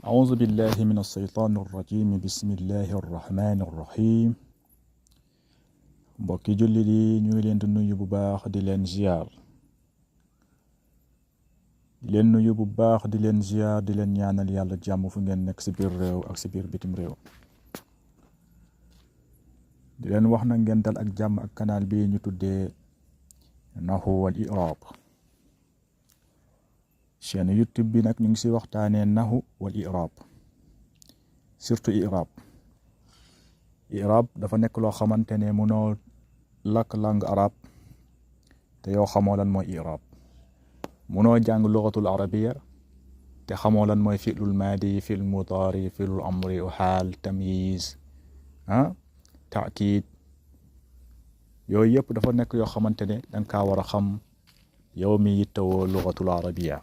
أعوذ بالله من الشيطان الرجيم بسم الله الرحمن الرحيم mbokki jullit yi ñu ngi leen di nuyu bu baax di leen ziar di leen ñaanal yàlla jàmm fu ngeen nekk si biir réew ak si biir bitim réew di leen wax na ngeen dal ak jàmm ak canal bi ñu tuddee Nahwu wal I'rab chaîne YouTube bi nag ñu ngi si waxtaanee Nahwu wal I'rab surtout i'rab dafa nekk loo xamante ne mënoo làkk langue arab te yow xamoo lan mooy i'rab mënoo jàng lugatul arabiya te xamoo lan mooy fi'lul maadi fi'lul mudaari fi'lul amri wa xaal tamyiz taakid yooyu yëpp dafa nekk yoo xamante ne danga kaa war a xam yow mi yittewoo lugatul arabiya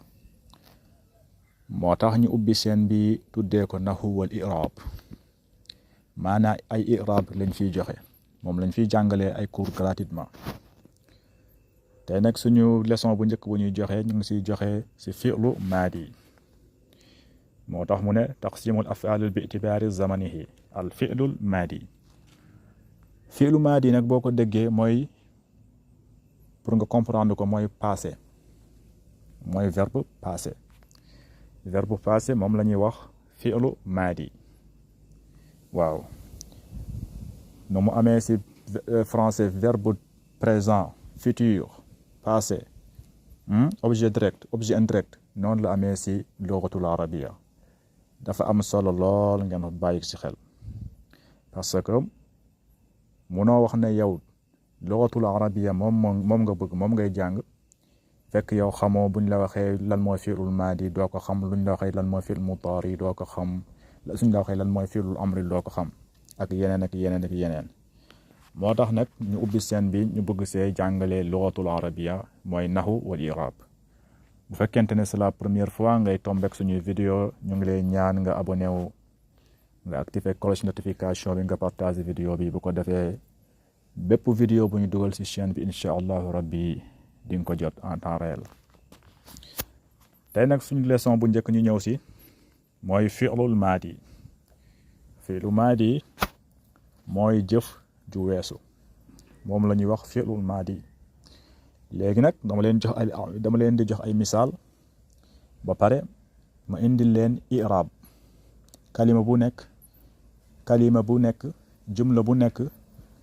moo tax ñu ubbi seen bi tuddee ko Nahwu wal I'rab maanaam ay i'rab lañ fiy joxe moom lañ fiy jàngalee ay cours gratuitement tey nag suñu leçon bu njëkk bu ñuy joxe ñu ngi siy joxe si fi'lu maadi moo tax mu ne taqsimul af'al bi itibaari zamanihi al fi'lul maadi fi'lu maadi nag boo ko déggee mooy pour nga comprendre ko mooy passé mooy verbe passé moom la ñuy wax fi'lu maadi waaw nu mu amee si français verbe présent futur passé objet direct objet indirect noonu la amee si lugatul arabiya dafa am solo lool ngeen bàyyi si xel parce que munoo wax ne yow lugatul arabiya moom nga bëgg moom ngay jàng fekk yow xamoo buñ la waxee lan mooy fi'lul maadi doo ko xam luñ la waxee lan mooy fi'l mudaari doo ko xam suñ la waxee lan mooy fi'lul amri doo ko xam ak yeneen moo tax nag ñu ubbi seen bi ñu bëgg see jàngale lugatul arabiya mooy Nahwu wal I'rab bu fekkente ne c'est la première fois ngay tombek suñuy vidéo ñu ngi lay ñaan nga abonné wu nga activer cloche notification bi nga partager vidéo bi bu ko defee bépp vidéo bu ñu dugal si chaîne bi incha allahu rabbi di nga ko jot en temps réel tey nag suñu leçon bu njëkk ñu ñëw si mooy fi'lul maadi fi'lu maadi mooy jëf ju weesu moom la ñuy wax fi'lul maadi léegi nag dama leen di jox ay misaal ba pare ma indil leen i'rab kalima bu nekk jumla bu nekk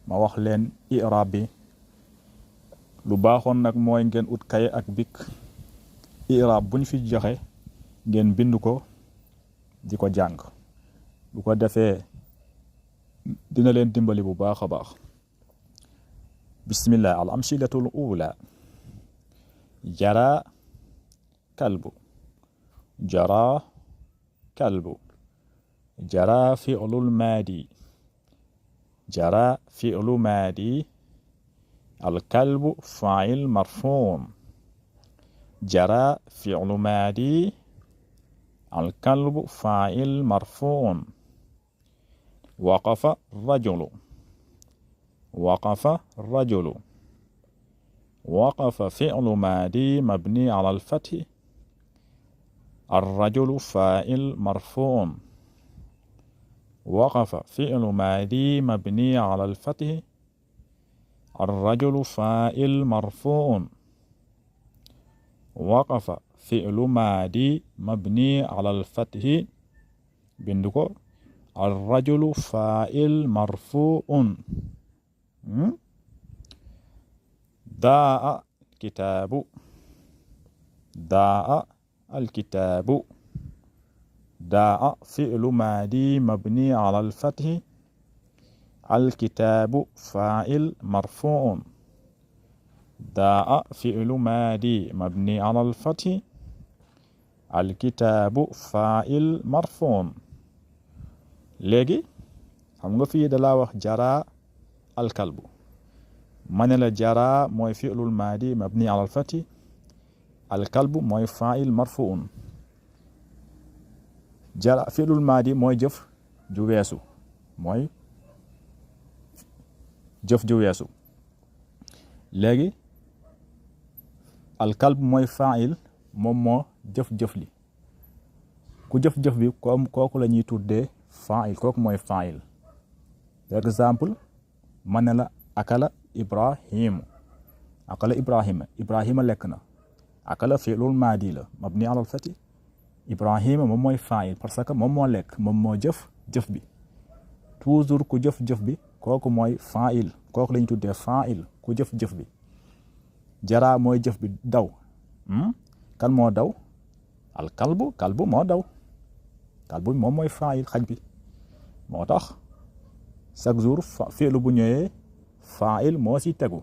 ma wax leen i'rab bi lu baaxoon nag mooy ngeen ut kaye ak bik i'rab buñ fi joxe ngeen bind ko di ko jàng bu ko defee dina leen dimbali bu baax a baax bismillah al amsilatul ula jara kalbu jara fi'lul maadi al kalbu fa'il marfuun jara fi'lu maadi al kalbu fa'il marfuun waqafa rajulu waqafa fi'lu maadi mabni ala al fathi ar rajulu fa'il marfuun waqafa fi'lu maadi mabni ala al fathi الرجل فاعل مرفوع وقف فعل ماضي مبني على الفتح بندكو الرجل فاعل مرفوع ضاع الكتاب ضاع فعل ماضي مبني على الفتح الكتاب فاعل مرفوع ضاع فعل ماضي مبني على الفتح الكتاب فاعل مرفوع léegi xam nga fii da laa wax jara alkalbu ma ne la jara mooy fi'lul maadi mabni ala al-fathi alkalbu mooy fa'il marfuun jara fi'lul maadi mooy jëf ju weesu léegi alkalb mooy fa'il moom moo jëf li ku jëf-jëf bi kooku la ñuy tuddee fa'il kooku mooy fa'il. par exemple man ne la akala Ibrahimu akala Ibrahima lekk na akala fi'lul maadi la mabni alal fati. Ibrahima moom mooy fa'il parce que moom moo lekk moom moo jëf bi toujours ku jëf bi kooku mooy fa'il kooku la ñuy tuddee fa'il ku jëf bi. jaraa mooy jëf bi daw kan moo daw al kalbu moo daw kalbu moom mooy fa'il xaj bi. moo tax chaque jour fi'lu bu ñëwee fa'il moo si tegu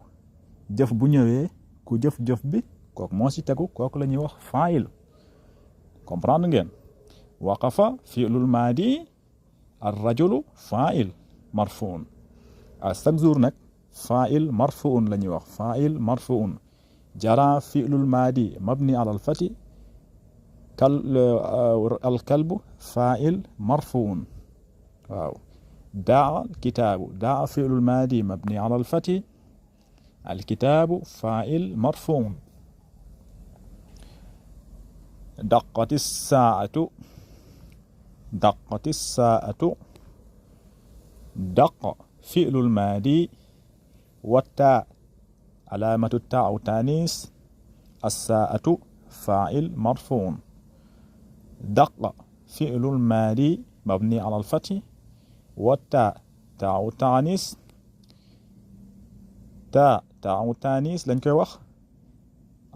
jëf bu ñëwee ku jëf bi kooku moo si tegu kooku la ñuy wax fa'il. comprendre ngeen. waqafa fi'lul maadi ar-rajulu fa'il marfu'un à chaque jour nag fa'il marfu'un la ñuy wax fa'il marfu'un. jara fi'lul maadi mabni ala al-fati al-kalbu fa'il marfu'un waaw. daa kitaabu daa fi'lul maadi mabni ala al-fati al-kitaabu fa'il marfu'un. daqqati saa'atu daqqa fi'lul maadi wattaa alaamatu taa aw taanis as-saa'atu fa'il marfu'un. daqqa fi'lul maadi mabni ala al-fathi wattaa taa aw taanis taa aw taanis lañ koy wax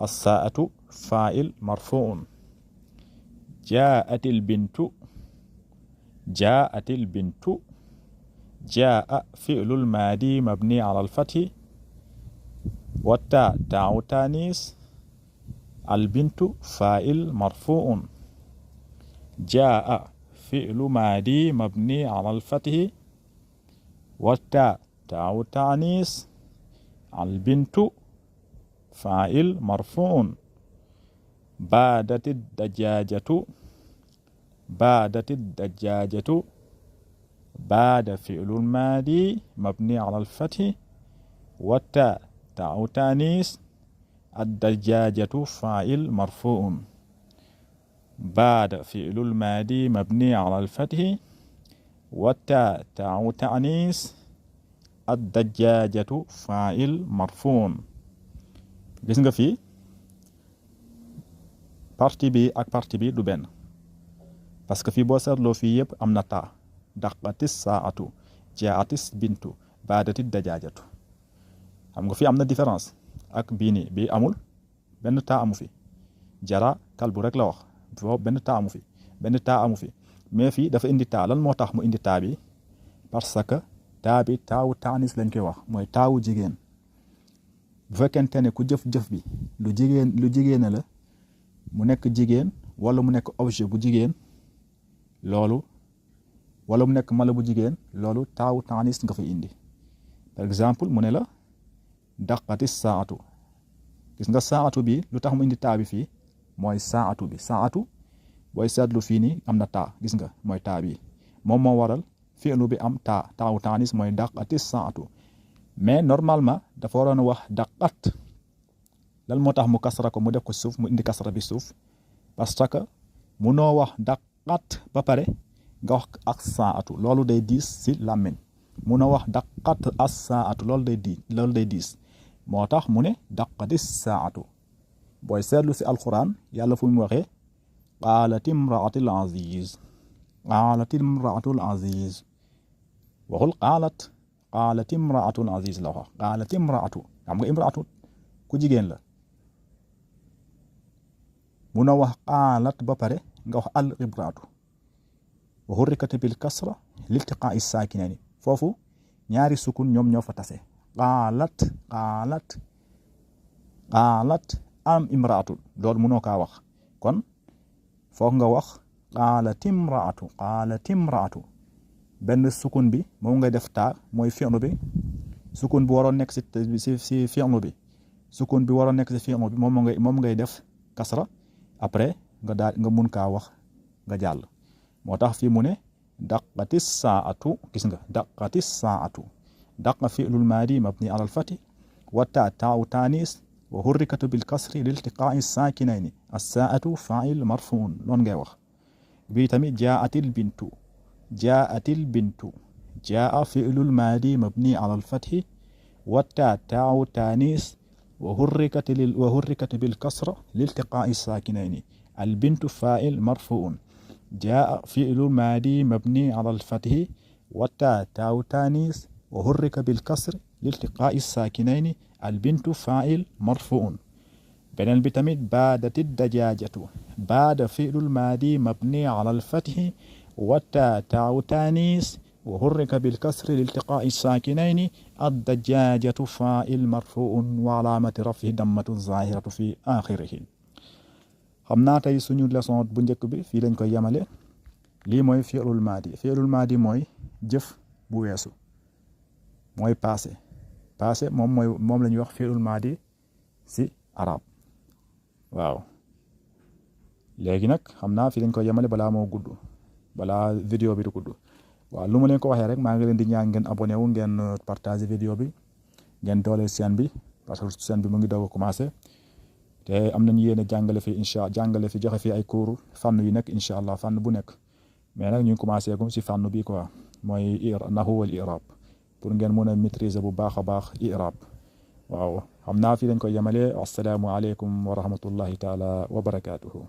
as-saa'atu fa'il marfu'un. jaa'atil bintu jaa'a fi'lul maadi mabni ala al-fathi wattaa taa taanis al-bintu fa'il marfu'un. jaa'a fi'lu maadi mabni ala al-fathi wattaa taa taanis al-bintu fa'il marfu'un. baadati dajjaajatu baada fi'lul maadi mabni ala al-fathi wattaa taa taanis ad-dajjaajatu fa'il marfu'un. baada fi'lul maadi mabni ala al-fathi wattaa taa taanis ad-dajjaajatu fa'il marfu'un. gis nga fii partie bi ak partie bi du benn parce que fii boo seetloo fii yëpp am na taa daqatis saa'atu jaatis bintu baadati dajaajatu xam nga fii am na différence ak bii nii bii amul benn taa amu fi jara kalbu rek la wax foofu benn taa amu fi mais fii dafa indi taa lan moo tax mu indi taa bi parce que taa bi taawu taanis lañ koy wax mooy taawu jigéen bu fekkente ne ku jëf bi lu jigéen la mu nekk jigéen wala mu nekk objet bu jigéen loolu wala mu nekk mala bu jigéen loolu taawu taanis nga fay indi. par exemple mu ne la daqati saatu gis nga saatu bi lu tax mu indi taa bi fii mooy saatu booy seetlu fii nii am na taa gis nga mooy taa bi moom moo waral fi'lu bi am taawu taanis mooy daqati saatu mais normalement dafa waroon a wax daqat. lan moo tax mu kasra ko mu def ko suuf mu indi kasra bi suuf parce que munoo wax daqat ba pare nga wax ak saatu loolu day diis si làmmiñ munoo wax daqat as saatu loolu day diis moo tax mu ne daqati saatu. booy seetlu si alquran yàlla fu mu waxee qaalat imraatul aziz waxul qaalat imraatul aziz la wax qaalat imraatu xam nga imraatu ku jigéen la mun a wax qaalat ba pare nga wax al ibraatu wa hurrikat bil kasra liltiqaa'i saakinayni foofu ñaari sukun ñoom ñoo fa tase qaalat am imraatu loolu munoo kaa wax kon foog nga wax qaalat imraatu benn sukun bi moom ngay def taa mooy fi'lu bi sukun bi waroon nekk si fi'lu bi sukun bi waroon nekk si fi'lu bi moom ngay def kasra après nga mun kaa wax nga jàll. moo tax fii mu ne daqatis saatu gis nga daqatis saatu daqa fi'lul maadi mabni ala al-fathi wa taa'u taanis wa hurrikatu bil kasri liltiqaa'i saakinayni as-saa'atu faa'il marfuun loolu ngay wax. bii tamit jaatil bintu jaatil bintu jaa fi'lul maadi mabni ala alfathi والتاء تاء تانيث وحركت بالكسرة لالتقاء الساكنين البنت فاعل مرفوع جاء فعل ماضي مبني على الفتح والتاء تاء تانيث وحرك بالكسر لالتقاء الساكنين البنت فاعل مرفوع بنن بتمت بادت الدجاجة بعد فعل الماضي مبني على الفتح والتاء تاء تانيث وحرك بالكسر لالتقاء الساكنين الدجاجة فاعل مرفوع وعلامة رفعه ضمة ظاهرة في آخره xam naa tey suñu leçon bu njëkk bi fii lañ koy yemale lii mooy fi'lul maadi mooy jëf bu weesu mooy passé moom la ñuy wax fi'lul maadi si arab waaw léegi nag xam naa fii lañ koy yemale balaa vidéo bi du gudd waaw lu ma leen ko waxee rek maa ngi leen di ñaan ngeen abonné wu ngeen partager vidéo bi ngeen dooleel chaîne bi parce que chaîne bi mu ngi doog a commencé te am nañu yéene jàngale fi joxe fi ay cours fànn yu nekk incha allah fànn bu nekk mais nag ñu ngi commencé comme si fànn bi quoi mooy nahwu wal i'rab pour ngeen mën a maîtriser bu baax a baax i'rab waaw xam naa fii lañ koy yemale assalaamu aleykum wa rahmatullahi taala wa barakaatuhu